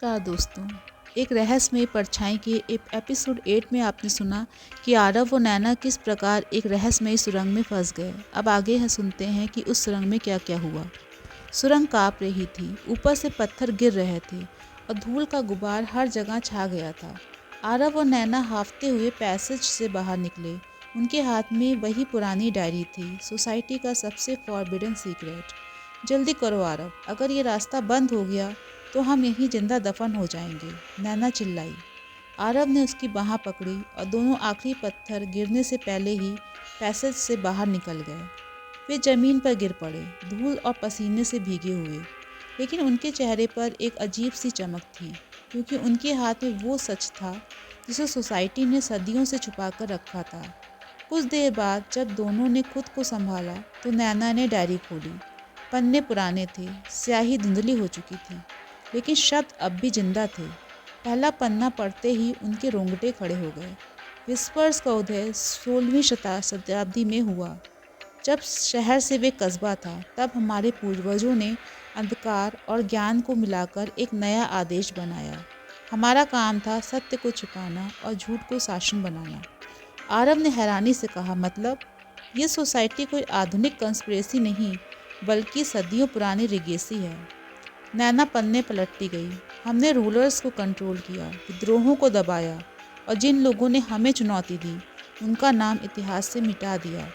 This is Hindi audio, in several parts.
नमस्कार दोस्तों। एक रहस्यमयी परछाई के एपिसोड 8 में आपने सुना कि आरव और नैना किस प्रकार एक रहस्यमयी सुरंग में फंस गए। अब आगे सुनते हैं कि उस सुरंग में क्या क्या हुआ। सुरंग कांप रही थी, ऊपर से पत्थर गिर रहे थे और धूल का गुबार हर जगह छा गया था। आरव और नैना हांफते हुए पैसेज से बाहर निकले। उनके हाथ में वही पुरानी डायरी थी, सोसाइटी का सबसे फॉरबिडन सीक्रेट। जल्दी करो आरव, अगर ये रास्ता बंद हो गया तो हम यहीं जिंदा दफन हो जाएंगे, नैना चिल्लाई। आरव ने उसकी बाँह पकड़ी और दोनों आखिरी पत्थर गिरने से पहले ही पैसेज से बाहर निकल गए। वे जमीन पर गिर पड़े, धूल और पसीने से भीगे हुए, लेकिन उनके चेहरे पर एक अजीब सी चमक थी, क्योंकि उनके हाथ में वो सच था जिसे सोसाइटी ने सदियों से छुपा कर रखा था। कुछ देर बाद जब दोनों ने खुद को संभाला तो नैना ने डायरी खोली। पन्ने पुराने थे, स्याही धुंधली हो चुकी थी, लेकिन शब्द अब भी जिंदा थे। पहला पन्ना पढ़ते ही उनके रोंगटे खड़े हो गए। विस्पर्स का उदय 16वीं शताब्दी में हुआ। जब शहर से वे कस्बा था, तब हमारे पूर्वजों ने अंधकार और ज्ञान को मिलाकर एक नया आदेश बनाया। हमारा काम था सत्य को छिपाना और झूठ को शासन बनाना। आरव ने हैरानी से कहा, मतलब ये सोसाइटी कोई आधुनिक कंस्पिरेसी नहीं, बल्कि सदियों पुरानी रिगेसी है। नैना पन्ने पलटती गई। हमने रूलर्स को कंट्रोल किया, विद्रोहों को दबाया और जिन लोगों ने हमें चुनौती दी उनका नाम इतिहास से मिटा दिया।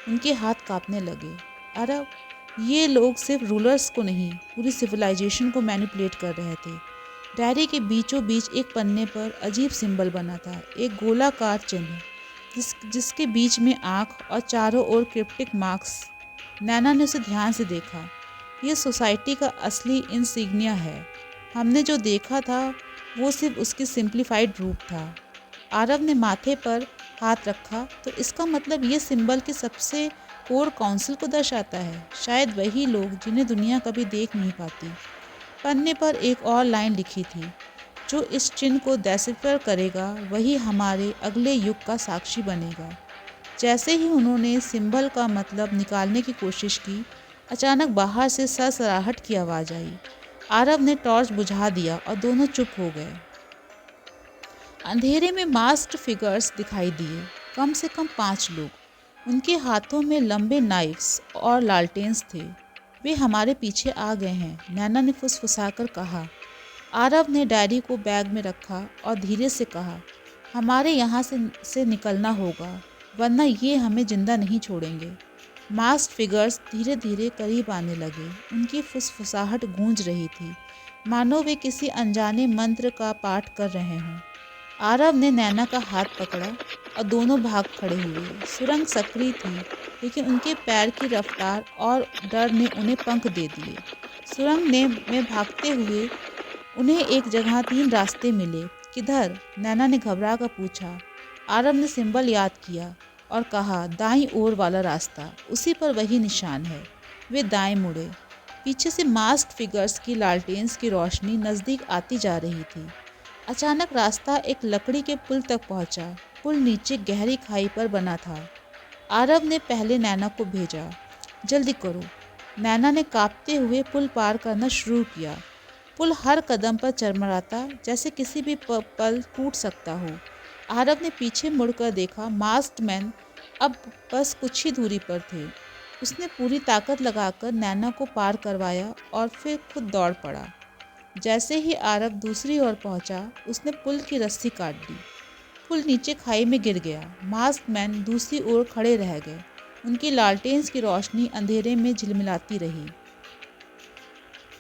उनके हाथ कांपने लगे। अरे ये लोग सिर्फ रूलर्स को नहीं, पूरी सिविलाइजेशन को मैनिपुलेट कर रहे थे। डायरी के बीचों बीच एक पन्ने पर अजीब सिंबल बना था, एक गोलाकार चिन्ह जिसके बीच में आँख और चारों ओर क्रिप्टिक मार्क्स। नैना ने उसे ध्यान से देखा। ये सोसाइटी का असली इंसिग्निया है। हमने जो देखा था वो सिर्फ उसकी सिंप्लीफाइड रूप था। आरव ने माथे पर हाथ रखा। तो इसका मतलब ये सिंबल के सबसे कोर काउंसिल को दर्शाता है, शायद वही लोग जिन्हें दुनिया कभी देख नहीं पाती। पन्ने पर एक और लाइन लिखी थी, जो इस चिन्ह को डिसिफर करेगा वही हमारे अगले युग का साक्षी बनेगा। जैसे ही उन्होंने सिंबल का मतलब निकालने की कोशिश की, अचानक बाहर से सरसराहट की आवाज़ आई। आरव ने टॉर्च बुझा दिया और दोनों चुप हो गए। अंधेरे में मास्क्ड फिगर्स दिखाई दिए, कम से कम 5 लोग। उनके हाथों में लंबे नाइफ्स और लालटेन्स थे। वे हमारे पीछे आ गए हैं, नैना ने फुसफुसाकर कहा। आरव ने डायरी को बैग में रखा और धीरे से कहा, हमारे यहाँ से निकलना होगा, वरना ये हमें जिंदा नहीं छोड़ेंगे। मास्क फिगर्स धीरे धीरे करीब आने लगे। उनकी फुसफुसाहट गूंज रही थी, मानो वे किसी अनजाने मंत्र का पाठ कर रहे हों। आरव ने नैना का हाथ पकड़ा और दोनों भाग खड़े हुए। सुरंग सक्रिय थी, लेकिन उनके पैर की रफ्तार और डर ने उन्हें पंख दे दिए। सुरंग में भागते हुए उन्हें एक जगह 3 रास्ते मिले। किधर? नैना ने घबरा कर पूछा। आरव ने सिंबल याद किया और कहा, दाईं ओर वाला रास्ता, उसी पर वही निशान है। वे दाएं मुड़े। पीछे से मास्क फिगर्स की लालटेन्स की रोशनी नज़दीक आती जा रही थी। अचानक रास्ता एक लकड़ी के पुल तक पहुंचा। पुल नीचे गहरी खाई पर बना था। आरव ने पहले नैना को भेजा, जल्दी करो। नैना ने कांपते हुए पुल पार करना शुरू किया। पुल हर कदम पर चरमराता, जैसे किसी भी पल टूट सकता हो। आरव ने पीछे मुड़कर देखा। मास्क्ड मैन अब बस कुछ ही दूरी पर थे। उसने पूरी ताकत लगाकर नैना को पार करवाया और फिर खुद दौड़ पड़ा। जैसे ही आरव दूसरी ओर पहुंचा, उसने पुल की रस्सी काट दी। पुल नीचे खाई में गिर गया। मास्क्ड मैन दूसरी ओर खड़े रह गए। उनकी लालटेन्स की रोशनी अंधेरे में झिलमिलाती रही।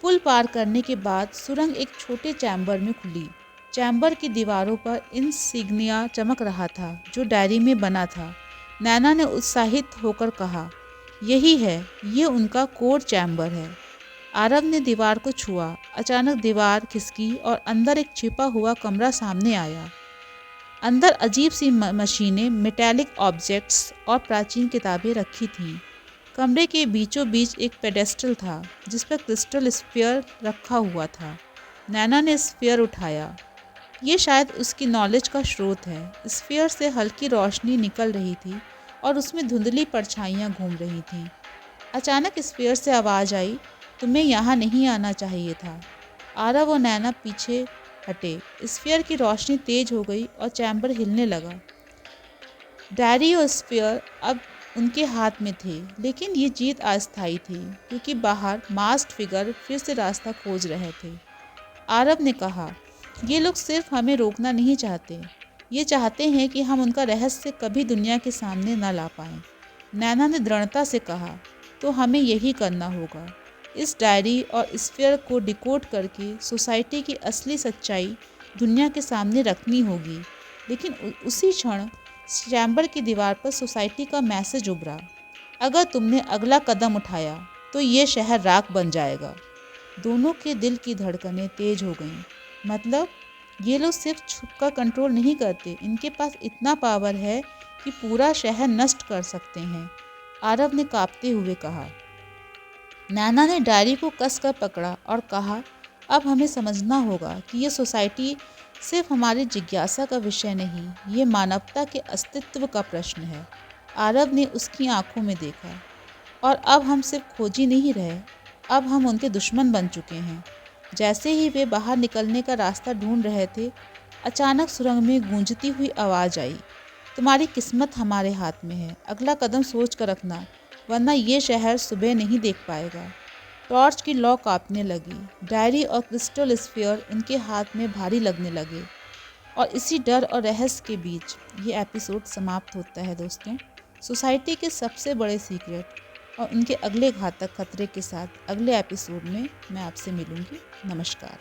पुल पार करने के बाद सुरंग एक छोटे चैम्बर में खुली। चैम्बर की दीवारों पर इंसिग्निया चमक रहा था, जो डायरी में बना था। नैना ने उत्साहित होकर कहा, यही है, ये उनका कोर चैम्बर है। आरव ने दीवार को छुआ। अचानक दीवार खिसकी और अंदर एक छिपा हुआ कमरा सामने आया। अंदर अजीब सी मशीनें, मेटालिक ऑब्जेक्ट्स और प्राचीन किताबें रखी थीं। कमरे के बीचों बीच एक पेडेस्टल था, जिस पर क्रिस्टल स्फीयर रखा हुआ था। नैना ने स्फीयर उठाया। ये शायद उसकी नॉलेज का स्रोत है। स्फीयर से हल्की रोशनी निकल रही थी और उसमें धुंधली परछाइयाँ घूम रही थीं। अचानक स्फीयर से आवाज़ आई, तुम्हें यहाँ नहीं आना चाहिए था। आरव और नैना पीछे हटे। स्फीयर की रोशनी तेज हो गई और चैम्बर हिलने लगा। डायरी और स्फीयर अब उनके हाथ में थे, लेकिन ये जीत अस्थायी थी क्योंकि बाहर मास्क्ड फिगर फिर से रास्ता खोज रहे थे। आरव ने कहा, ये लोग सिर्फ हमें रोकना नहीं चाहते, ये चाहते हैं कि हम उनका रहस्य कभी दुनिया के सामने न ला पाएं। नैना ने दृढ़ता से कहा, तो हमें यही करना होगा। इस डायरी और स्फीयर को डिकोड करके सोसाइटी की असली सच्चाई दुनिया के सामने रखनी होगी। लेकिन उसी क्षण चैम्बर की दीवार पर सोसाइटी का मैसेज उभरा, अगर तुमने अगला कदम उठाया तो ये शहर राख बन जाएगा। दोनों के दिल की धड़कनें तेज हो गईं। मतलब ये लोग सिर्फ छुपकर कंट्रोल नहीं करते, इनके पास इतना पावर है कि पूरा शहर नष्ट कर सकते हैं, आरव ने कांपते हुए कहा। नैना ने डायरी को कसकर पकड़ा और कहा, अब हमें समझना होगा कि ये सोसाइटी सिर्फ हमारी जिज्ञासा का विषय नहीं, ये मानवता के अस्तित्व का प्रश्न है। आरव ने उसकी आंखों में देखा। और अब हम सिर्फ खोजी नहीं रहे, अब हम उनके दुश्मन बन चुके हैं। जैसे ही वे बाहर निकलने का रास्ता ढूंढ रहे थे, अचानक सुरंग में गूंजती हुई आवाज़ आई, तुम्हारी किस्मत हमारे हाथ में है, अगला कदम सोच कर रखना, वरना ये शहर सुबह नहीं देख पाएगा। टॉर्च की लौ कांपने लगी। डायरी और क्रिस्टल स्फीयर उनके हाथ में भारी लगने लगे। और इसी डर और रहस्य के बीच ये एपिसोड समाप्त होता है दोस्तों। सोसाइटी के सबसे बड़े सीक्रेट और उनके अगले घातक खतरे के साथ अगले एपिसोड में मैं आपसे मिलूंगी। नमस्कार।